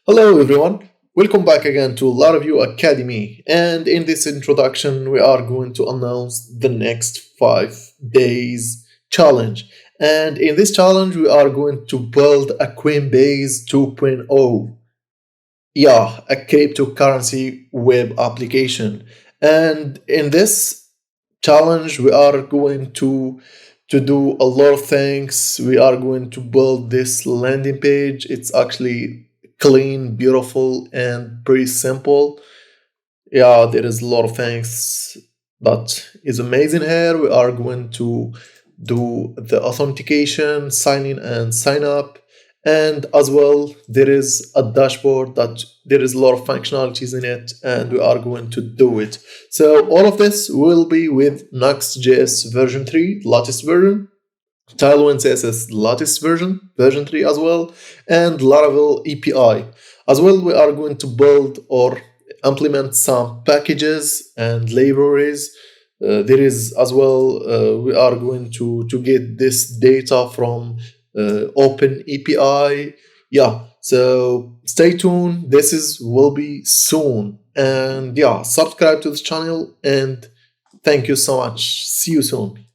Hello everyone, welcome back again to Laravel Academy, and in this introduction we are going to announce the next 5 days challenge. And in this challenge we are going to build a Coinbase 2.0, a cryptocurrency web application. And in this challenge we are going to do a lot of things. We are going to build this landing page. It's actually clean, beautiful, and pretty simple. There is a lot of things that is amazing here. We are going to do the authentication, sign in and sign up. And as well, there is a dashboard that there is a lot of functionalities in it, and we are going to do it. So all of this will be with Nuxt.js version 3, latest version, Tailwindcss latest version 3 as well, and Laravel API. As well, we are going to build or implement some packages and libraries. There is as well, we are going to get this data from Open API. So stay tuned. Will be soon. And subscribe to this channel, and thank you so much. See you soon.